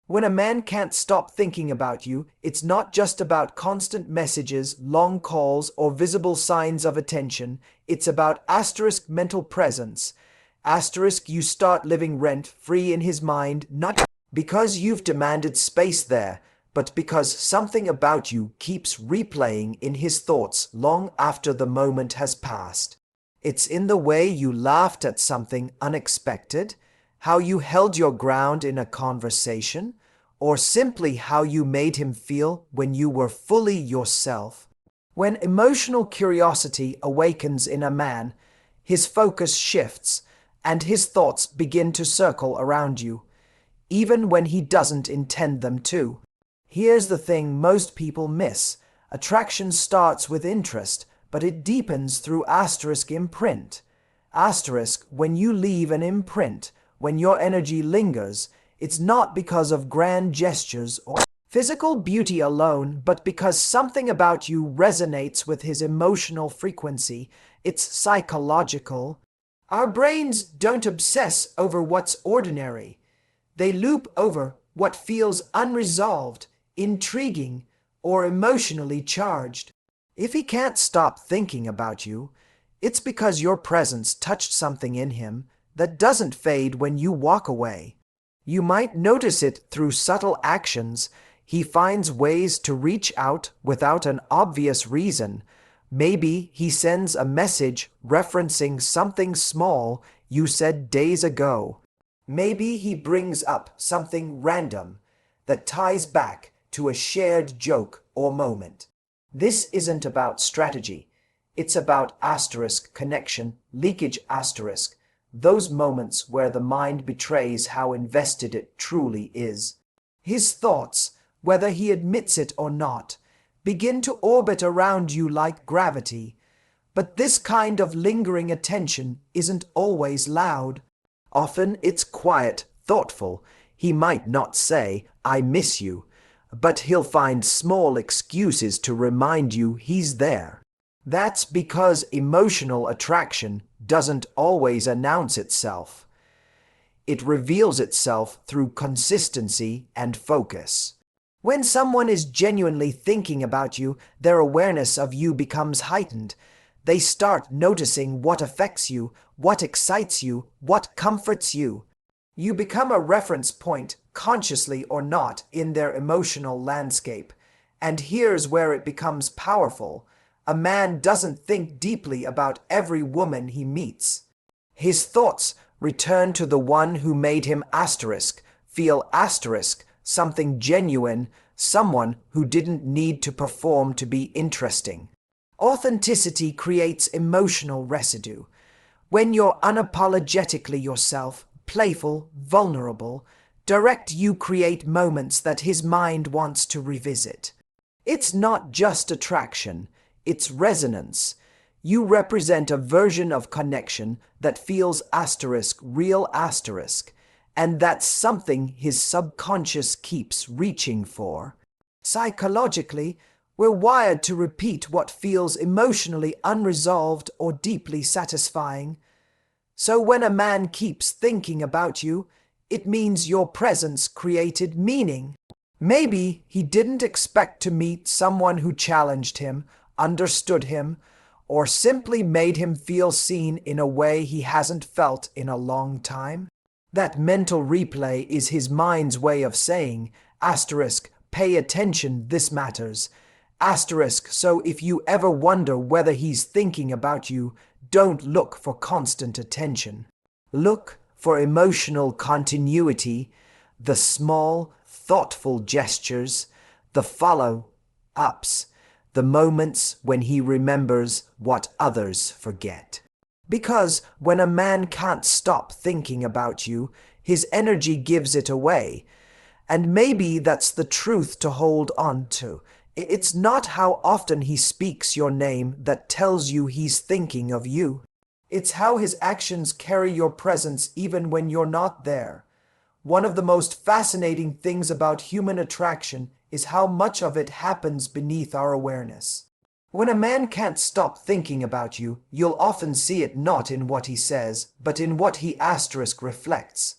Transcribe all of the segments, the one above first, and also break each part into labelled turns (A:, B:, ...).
A: When a man can't stop thinking about you, it's not just about constant messages, long calls, or visible signs of attention. It's about mental presence. You start living rent-free in his mind, not because you've demanded space there, but because something about you keeps replaying in his thoughts long after the moment has passed. It's in the way you laughed at something unexpected, how you held your ground in a conversation, or simply how you made him feel when you were fully yourself. When emotional curiosity awakens in a man, his focus shifts and his thoughts begin to circle around you, even when he doesn't intend them to. Here's the thing most people miss. Attraction starts with interest, but it deepens through imprint. When you leave an imprint, when your energy lingers, it's not because of grand gestures or physical beauty alone, but because something about you resonates with his emotional frequency. It's psychological. Our brains don't obsess over what's ordinary. They loop over what feels unresolved, intriguing, or emotionally charged. If he can't stop thinking about you, it's because your presence touched something in him that doesn't fade when you walk away. You might notice it through subtle actions. He finds ways to reach out without an obvious reason. Maybe he sends a message referencing something small you said days ago. Maybe he brings up something random that ties back to a shared joke or moment. This isn't about strategy. It's about connection, leakage those moments where the mind betrays how invested it truly is. His thoughts, whether he admits it or not, begin to orbit around you like gravity. But this kind of lingering attention isn't always loud. Often it's quiet, thoughtful. He might not say, "I miss you," but he'll find small excuses to remind you he's there. That's because emotional attraction doesn't always announce itself. It reveals itself through consistency and focus. When someone is genuinely thinking about you, their awareness of you becomes heightened. They start noticing what affects you, what excites you, what comforts you. You become a reference point, consciously or not, in their emotional landscape. And here's where it becomes powerful. A man doesn't think deeply about every woman he meets. His thoughts return to the one who made him feel something genuine, someone who didn't need to perform to be interesting. Authenticity creates emotional residue. When you're unapologetically yourself, playful, vulnerable, direct, you create moments that his mind wants to revisit. It's not just attraction. It's resonance. You represent a version of connection that feels real, and that's something his subconscious keeps reaching for. Psychologically, we're wired to repeat what feels emotionally unresolved or deeply satisfying. So when a man keeps thinking about you, it means your presence created meaning. Maybe he didn't expect to meet someone who challenged him, understood him, or simply made him feel seen in a way he hasn't felt in a long time. That mental replay is his mind's way of saying, pay attention, this matters. So if you ever wonder whether he's thinking about you, don't look for constant attention. Look for emotional continuity, the small, thoughtful gestures, the follow-ups, the moments when he remembers what others forget. Because when a man can't stop thinking about you, his energy gives it away. And maybe that's the truth to hold on to. It's not how often he speaks your name that tells you he's thinking of you. It's how his actions carry your presence even when you're not there. One of the most fascinating things about human attraction is how much of it happens beneath our awareness. When a man can't stop thinking about you, you'll often see it not in what he says, but in what he reflects.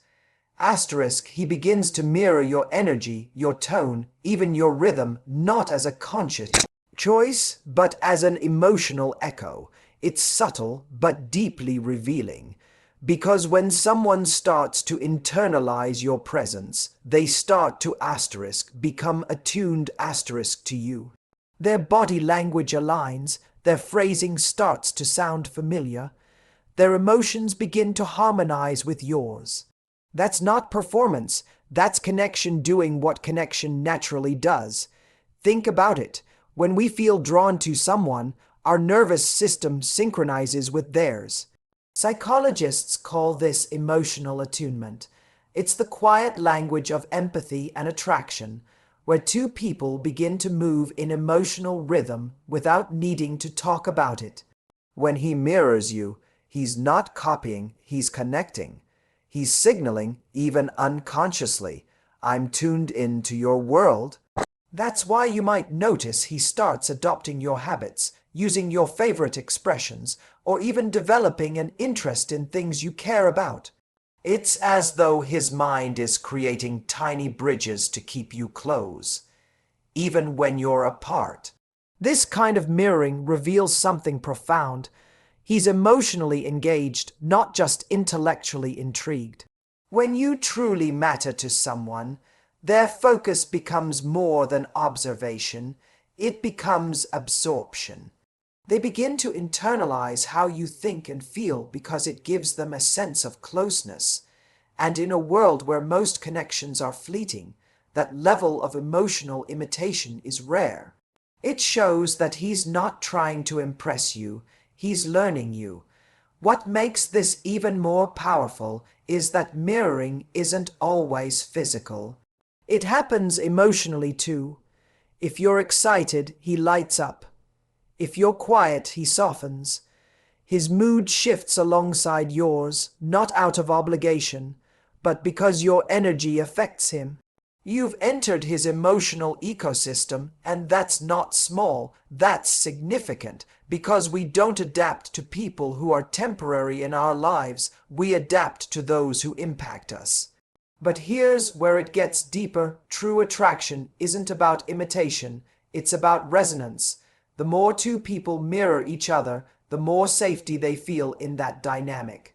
A: He begins to mirror your energy, your tone, even your rhythm, not as a conscious choice, but as an emotional echo. It's subtle, but deeply revealing. Because when someone starts to internalize your presence, they start to become attuned to you. Their body language aligns, their phrasing starts to sound familiar, their emotions begin to harmonize with yours. That's not performance, that's connection doing what connection naturally does. Think about it. When we feel drawn to someone, our nervous system synchronizes with theirs. Psychologists call this emotional attunement. It's the quiet language of empathy and attraction, where two people begin to move in emotional rhythm without needing to talk about it. When he mirrors you, he's not copying, he's connecting. He's signaling, even unconsciously, I'm tuned into your world. That's why you might notice he starts adopting your habits, using your favorite expressions, or even developing an interest in things you care about. It's as though his mind is creating tiny bridges to keep you close, even when you're apart. This kind of mirroring reveals something profound. He's emotionally engaged, not just intellectually intrigued. When you truly matter to someone, their focus becomes more than observation, it becomes absorption. They begin to internalize how you think and feel because it gives them a sense of closeness. And in a world where most connections are fleeting, that level of emotional imitation is rare. It shows that he's not trying to impress you, he's learning you. What makes this even more powerful is that mirroring isn't always physical. It happens emotionally too. If you're excited, he lights up. If you're quiet, he softens. His mood shifts alongside yours, not out of obligation, but because your energy affects him. You've entered his emotional ecosystem, and that's not small, that's significant, because we don't adapt to people who are temporary in our lives, we adapt to those who impact us. But here's where it gets deeper. True attraction isn't about imitation, it's about resonance. The more two people mirror each other, the more safety they feel in that dynamic.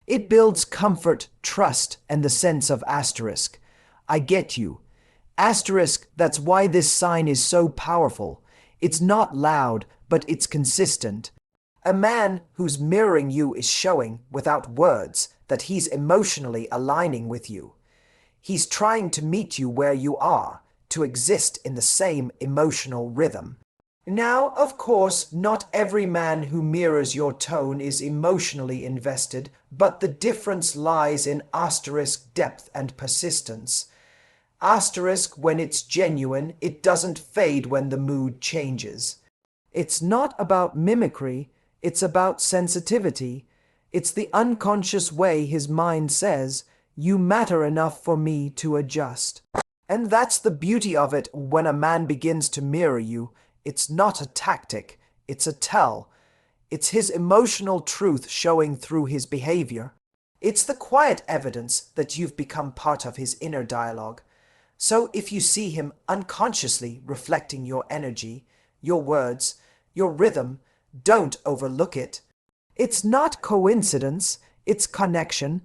A: It builds comfort, trust, and the sense of asterisk. I get you. Asterisk, that's why this sign is so powerful. It's not loud, but it's consistent. A man who's mirroring you is showing, without words, that he's emotionally aligning with you. He's trying to meet you where you are, to exist in the same emotional rhythm. Now, of course, not every man who mirrors your tone is emotionally invested, but the difference lies in asterisk depth and persistence. Asterisk, when it's genuine, it doesn't fade when the mood changes. It's not about mimicry, it's about sensitivity. It's the unconscious way his mind says, you matter enough for me to adjust. And that's the beauty of it. When a man begins to mirror you, it's not a tactic, it's a tell. It's his emotional truth showing through his behavior. It's the quiet evidence that you've become part of his inner dialogue. So if you see him unconsciously reflecting your energy, your words, your rhythm, don't overlook it. It's not coincidence, it's connection,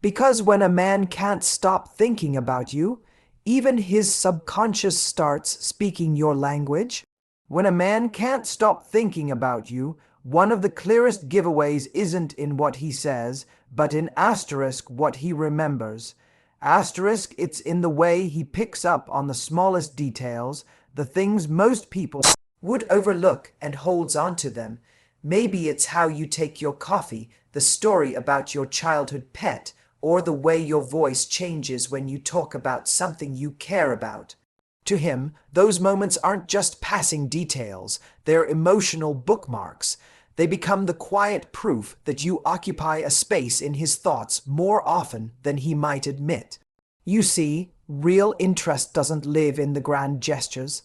A: because when a man can't stop thinking about you, even his subconscious starts speaking your language. When a man can't stop thinking about you, one of the clearest giveaways isn't in what he says, but in asterisk what he remembers. Asterisk, it's in the way he picks up on the smallest details, the things most people would overlook, and holds on to them. Maybe it's how you take your coffee, the story about your childhood pet, or the way your voice changes when you talk about something you care about. To him, those moments aren't just passing details, they're emotional bookmarks. They become the quiet proof that you occupy a space in his thoughts more often than he might admit. You see, real interest doesn't live in the grand gestures.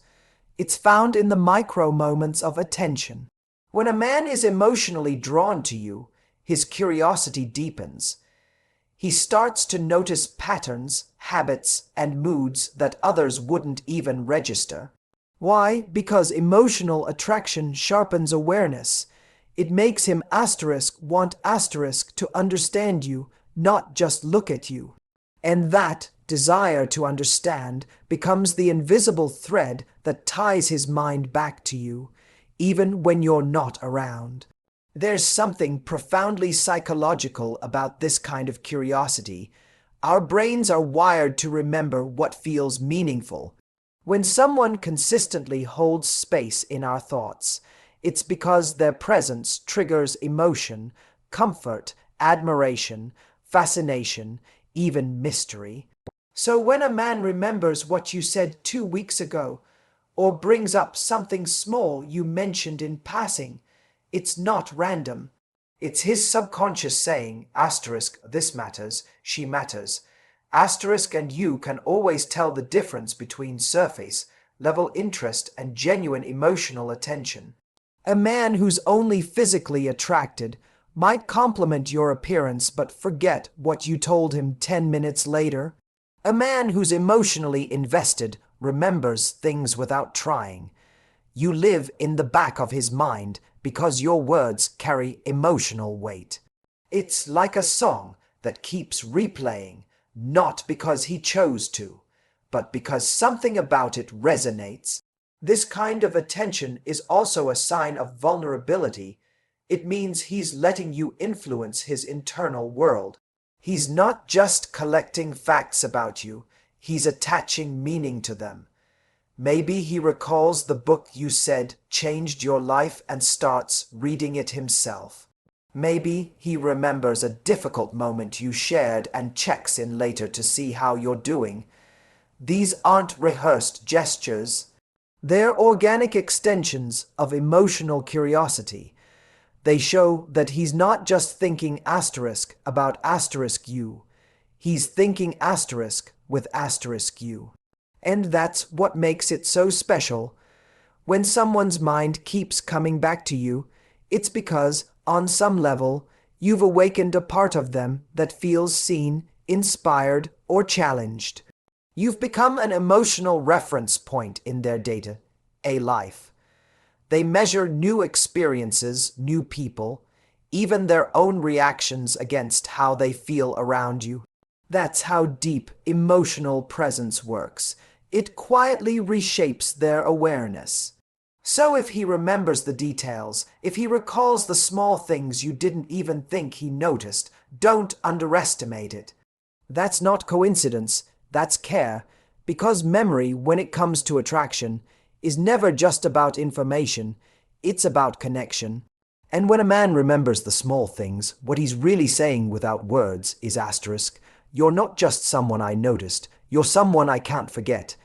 A: It's found in the micro moments of attention. When a man is emotionally drawn to you, his curiosity deepens. He starts to notice patterns, habits, and moods that others wouldn't even register. Why? Because emotional attraction sharpens awareness. It makes him want to understand you, not just look at you. And that desire to understand becomes the invisible thread that ties his mind back to you, even when you're not around. There's something profoundly psychological about this kind of curiosity. Our brains are wired to remember what feels meaningful. When someone consistently holds space in our thoughts, it's because their presence triggers emotion, comfort, admiration, fascination, even mystery. So when a man remembers what you said 2 weeks ago, or brings up something small you mentioned in passing, it's not random. It's his subconscious saying, this matters, she matters. And you can always tell the difference between surface level interest and genuine emotional attention. A man who's only physically attracted might compliment your appearance but forget what you told him 10 minutes later. A man who's emotionally invested remembers things without trying. You live in the back of his mind because your words carry emotional weight. It's like a song that keeps replaying, not because he chose to, but because something about it resonates. This kind of attention is also a sign of vulnerability. It means he's letting you influence his internal world. He's not just collecting facts about you, he's attaching meaning to them. Maybe he recalls the book you said changed your life and starts reading it himself. Maybe he remembers a difficult moment you shared and checks in later to see how you're doing. These aren't rehearsed gestures. They're organic extensions of emotional curiosity. They show that he's not just thinking about you. He's thinking with you. And that's what makes it so special. When someone's mind keeps coming back to you, it's because, on some level, you've awakened a part of them that feels seen, inspired, or challenged. You've become an emotional reference point in their life. They measure new experiences, new people, even their own reactions against how they feel around you. That's how deep emotional presence works. It quietly reshapes their awareness. So if he remembers the details, if he recalls the small things you didn't even think he noticed, don't underestimate it. That's not coincidence, that's care, because memory, when it comes to attraction, is never just about information, it's about connection. And when a man remembers the small things, what he's really saying without words is you're not just someone I noticed, you're someone I can't forget,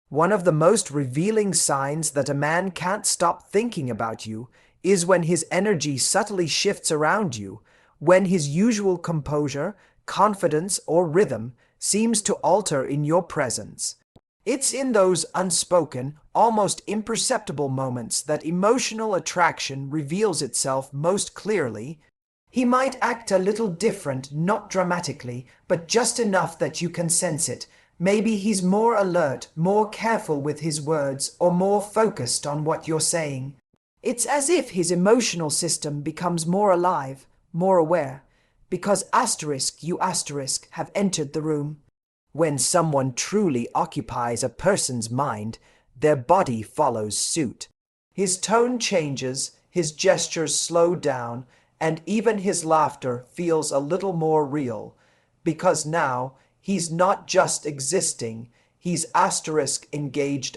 A: One of the most revealing signs that a man can't stop thinking about you is when his energy subtly shifts around you, when his usual composure, confidence, or rhythm seems to alter in your presence. It's in those unspoken, almost imperceptible moments that emotional attraction reveals itself most clearly. He might act a little different, not dramatically, but just enough that you can sense it. Maybe he's more alert, more careful with his words, or more focused on what you're saying. It's as if his emotional system becomes more alive, more aware, because you have entered the room. When someone truly occupies a person's mind, their body follows suit. His tone changes, his gestures slow down, and even his laughter feels a little more real, because now he's not just existing, he's engaged.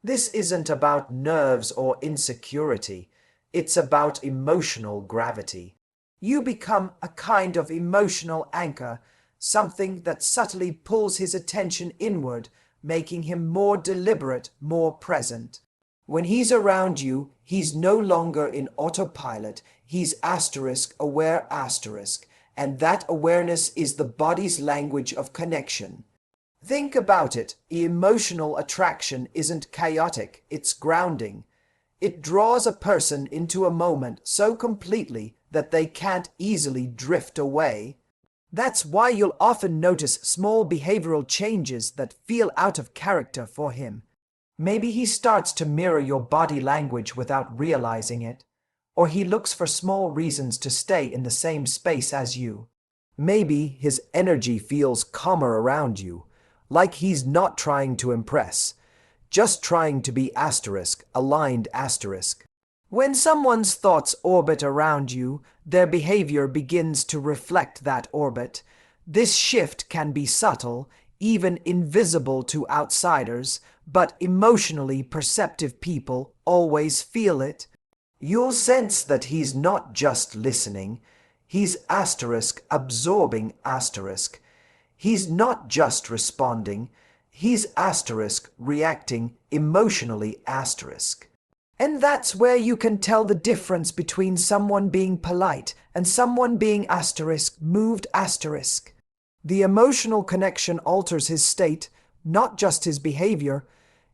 A: This isn't about nerves or insecurity, it's about emotional gravity. You become a kind of emotional anchor, something that subtly pulls his attention inward, making him more deliberate, more present. When he's around you, he's no longer in autopilot, he's aware, and that awareness is the body's language of connection. Think about it, emotional attraction isn't chaotic, it's grounding. It draws a person into a moment so completely that they can't easily drift away. That's why you'll often notice small behavioral changes that feel out of character for him. Maybe he starts to mirror your body language without realizing it, or he looks for small reasons to stay in the same space as you. Maybe his energy feels calmer around you, like he's not trying to impress, just trying to be aligned. When someone's thoughts orbit around you, their behavior begins to reflect that orbit. This shift can be subtle, even invisible to outsiders, but emotionally perceptive people always feel it. You'll sense that he's not just listening, he's absorbing. He's not just responding, he's reacting emotionally. And that's where you can tell the difference between someone being polite and someone being moved. The emotional connection alters his state, not just his behavior.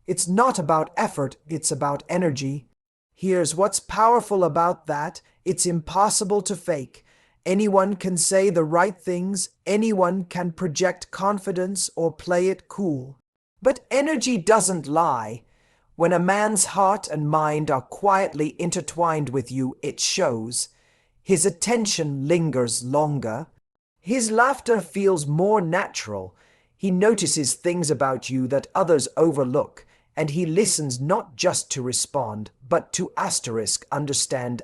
A: It's not about effort, it's about energy. Here's what's powerful about that: it's impossible to fake. Anyone can say the right things, anyone can project confidence or play it cool. But energy doesn't lie. When a man's heart and mind are quietly intertwined with you, it shows. His attention lingers longer. His laughter feels more natural. He notices things about you that others overlook, and he listens not just to respond, but to understand.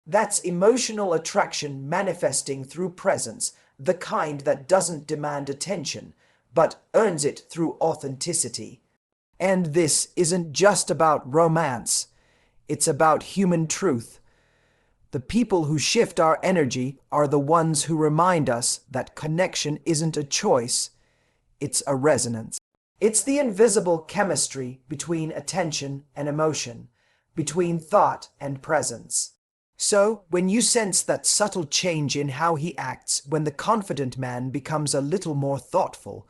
A: That's emotional attraction manifesting through presence, the kind that doesn't demand attention, but earns it through authenticity. And this isn't just about romance. It's about human truth. The people who shift our energy are the ones who remind us that connection isn't a choice, it's a resonance. It's the invisible chemistry between attention and emotion, between thought and presence. So, when you sense that subtle change in how he acts, when the confident man becomes a little more thoughtful,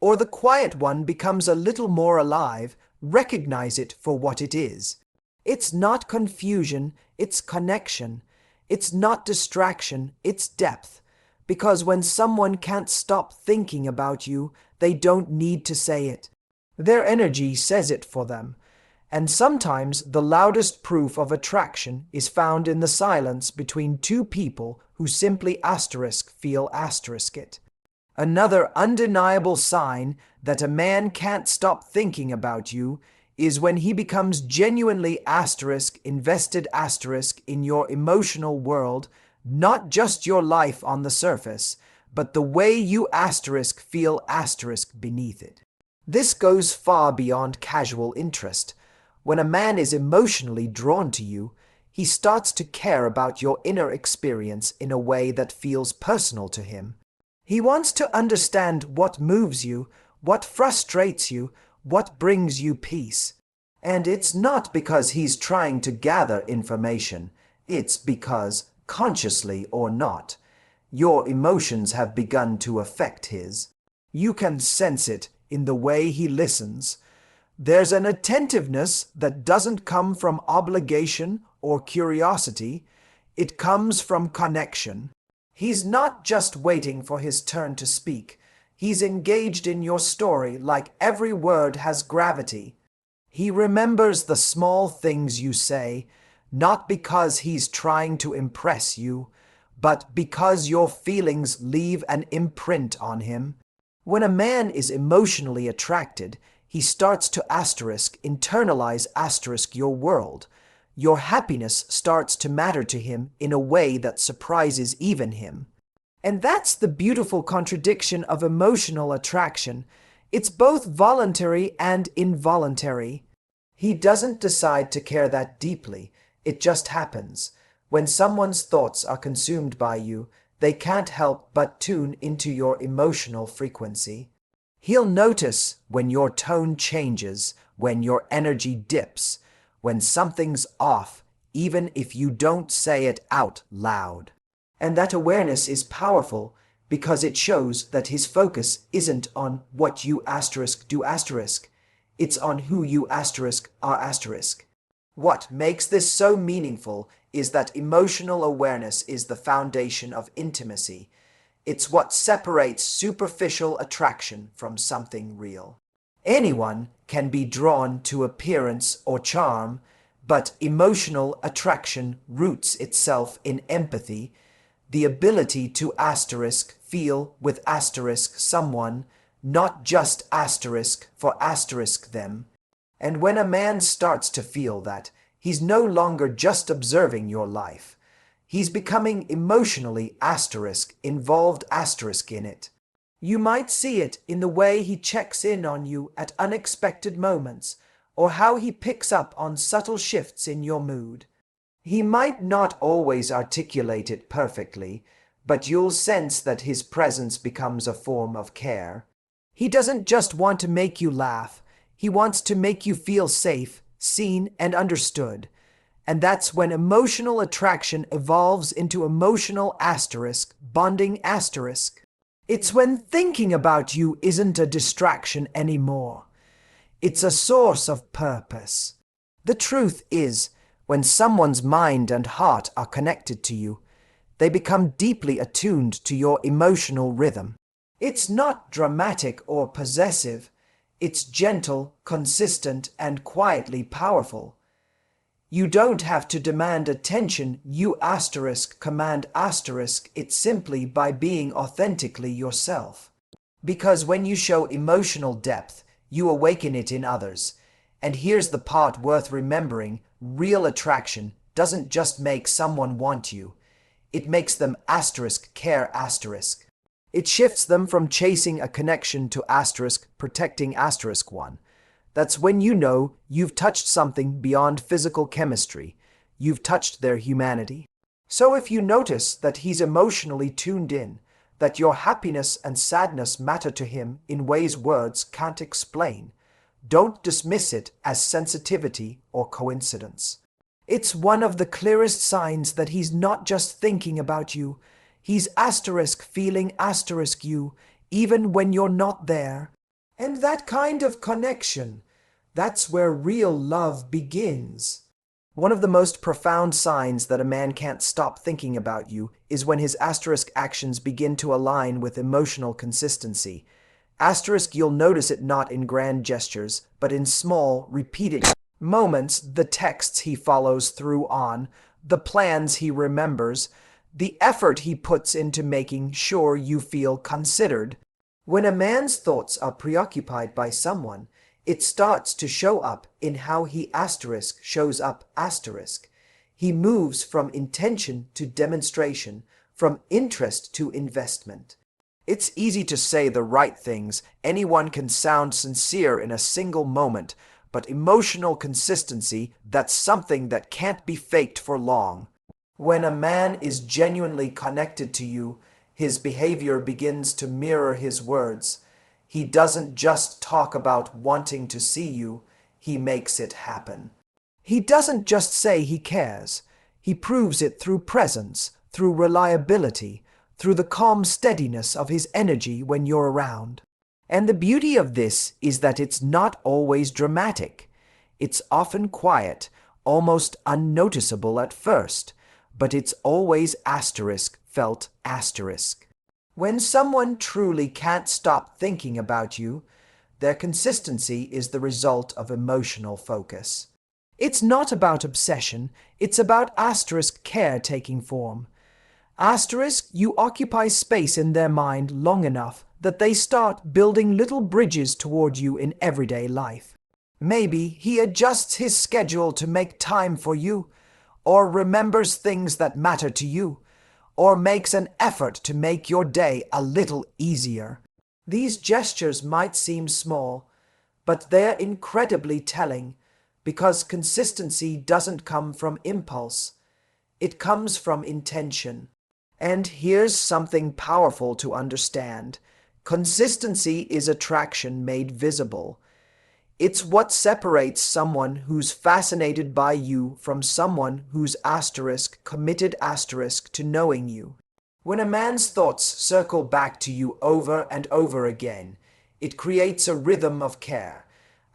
A: or the quiet one becomes a little more alive, recognize it for what it is. It's not confusion, it's connection. It's not distraction, it's depth. Because when someone can't stop thinking about you, they don't need to say it. Their energy says it for them. And sometimes the loudest proof of attraction is found in the silence between two people who simply feel it. Another undeniable sign that a man can't stop thinking about you is when he becomes genuinely invested in your emotional world, not just your life on the surface, but the way you feel beneath it. This goes far beyond casual interest. When a man is emotionally drawn to you, he starts to care about your inner experience in a way that feels personal to him. He wants to understand what moves you, what frustrates you, what brings you peace. And it's not because he's trying to gather information. It's because, consciously or not, your emotions have begun to affect his. You can sense it in the way he listens. There's an attentiveness that doesn't come from obligation or curiosity. It comes from connection. He's not just waiting for his turn to speak. He's engaged in your story like every word has gravity. He remembers the small things you say, not because he's trying to impress you, but because your feelings leave an imprint on him. When a man is emotionally attracted, he starts to internalize your world. Your happiness starts to matter to him in a way that surprises even him. And that's the beautiful contradiction of emotional attraction. It's both voluntary and involuntary. He doesn't decide to care that deeply. It just happens. When someone's thoughts are consumed by you, they can't help but tune into your emotional frequency. He'll notice when your tone changes, when your energy dips, when something's off, even if you don't say it out loud. And that awareness is powerful because it shows that his focus isn't on what you do. It's on who you are. What makes this so meaningful is that emotional awareness is the foundation of intimacy. It's what separates superficial attraction from something real. Anyone can be drawn to appearance or charm, but emotional attraction roots itself in empathy, the ability to feel with someone, not just for them. And when a man starts to feel that, he's no longer just observing your life. He's becoming emotionally involved in it. You might see it in the way he checks in on you at unexpected moments, or how he picks up on subtle shifts in your mood. He might not always articulate it perfectly, but you'll sense that his presence becomes a form of care. He doesn't just want to make you laugh, he wants to make you feel safe, seen, and understood. And that's when emotional attraction evolves into emotional bonding. It's when thinking about you isn't a distraction anymore. It's a source of purpose. The truth is, when someone's mind and heart are connected to you, they become deeply attuned to your emotional rhythm. It's not dramatic or possessive. It's gentle, consistent, and quietly powerful. You don't have to demand attention, you command it simply by being authentically yourself. Because when you show emotional depth, you awaken it in others. And here's the part worth remembering, real attraction doesn't just make someone want you. It makes them care. It shifts them from chasing a connection to protecting one. That's when you know you've touched something beyond physical chemistry. You've touched their humanity. So if you notice that he's emotionally tuned in, that your happiness and sadness matter to him in ways words can't explain, don't dismiss it as sensitivity or coincidence. It's one of the clearest signs that he's not just thinking about you. He's feeling you, even when you're not there. And that kind of connection, that's where real love begins. One of the most profound signs that a man can't stop thinking about you is when his actions begin to align with emotional consistency. You'll notice it not in grand gestures, but in small, repeated moments, the texts he follows through on, the plans he remembers, the effort he puts into making sure you feel considered. When a man's thoughts are preoccupied by someone, it starts to show up in how he shows up. He moves from intention to demonstration, from interest to investment. It's easy to say the right things. Anyone can sound sincere in a single moment, but emotional consistency, that's something that can't be faked for long. When a man is genuinely connected to you, his behavior begins to mirror his words. He doesn't just talk about wanting to see you, he makes it happen. He doesn't just say he cares. He proves it through presence, through reliability, through the calm steadiness of his energy when you're around. And the beauty of this is that it's not always dramatic. It's often quiet, almost unnoticeable at first, but it's always felt. When someone truly can't stop thinking about you, their consistency is the result of emotional focus. It's not about obsession, it's about care taking form. You occupy space in their mind long enough that they start building little bridges toward you in everyday life. Maybe he adjusts his schedule to make time for you, or remembers things that matter to you, or makes an effort to make your day a little easier. These gestures might seem small, but they're incredibly telling, because consistency doesn't come from impulse. It comes from intention. And here's something powerful to understand. Consistency is attraction made visible. It's what separates someone who's fascinated by you from someone who's committed to knowing you. When a man's thoughts circle back to you over and over again, it creates a rhythm of care,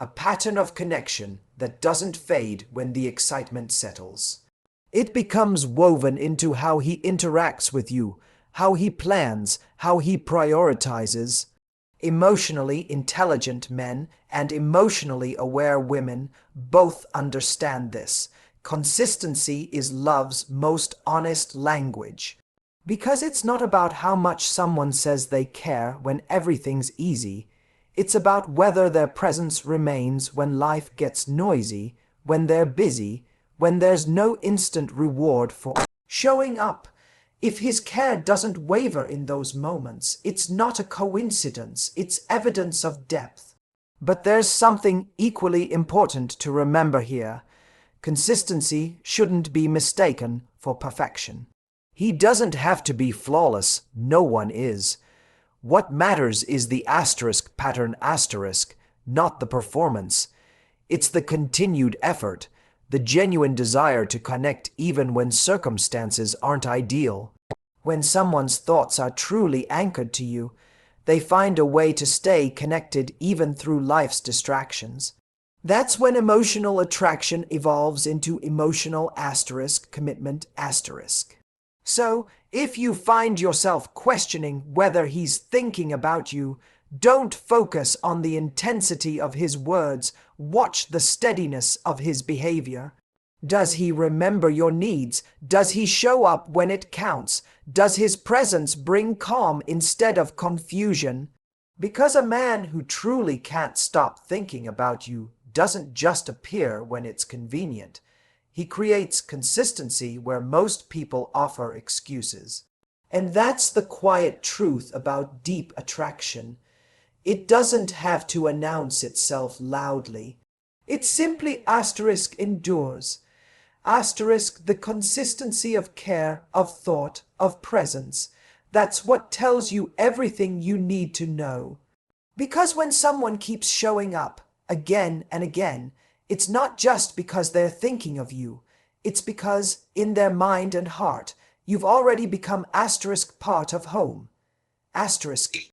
A: a pattern of connection that doesn't fade when the excitement settles. It becomes woven into how he interacts with you, how he plans, how he prioritizes. Emotionally intelligent men and emotionally aware women both understand this. Consistency is love's most honest language. Because it's not about how much someone says they care when everything's easy. It's about whether their presence remains when life gets noisy, when they're busy, when there's no instant reward for showing up. If his care doesn't waver in those moments, it's not a coincidence, it's evidence of depth. But there's something equally important to remember here. Consistency shouldn't be mistaken for perfection. He doesn't have to be flawless, no one is. What matters is the asterisk pattern asterisk, not the performance. It's the continued effort, the genuine desire to connect even when circumstances aren't ideal. When someone's thoughts are truly anchored to you, they find a way to stay connected even through life's distractions. That's when emotional attraction evolves into emotional asterisk commitment asterisk. So, if you find yourself questioning whether he's thinking about you, don't focus on the intensity of his words, watch the steadiness of his behavior. Does he remember your needs? Does he show up when it counts? Does his presence bring calm instead of confusion? Because a man who truly can't stop thinking about you doesn't just appear when it's convenient. He creates consistency where most people offer excuses. And that's the quiet truth about deep attraction. It doesn't have to announce itself loudly. It simply asterisk endures. Asterisk the consistency of care, of thought, of presence. That's what tells you everything you need to know. Because when someone keeps showing up again and again, it's not just because they're thinking of you. It's because, in their mind and heart, you've already become asterisk part of home. Asterisk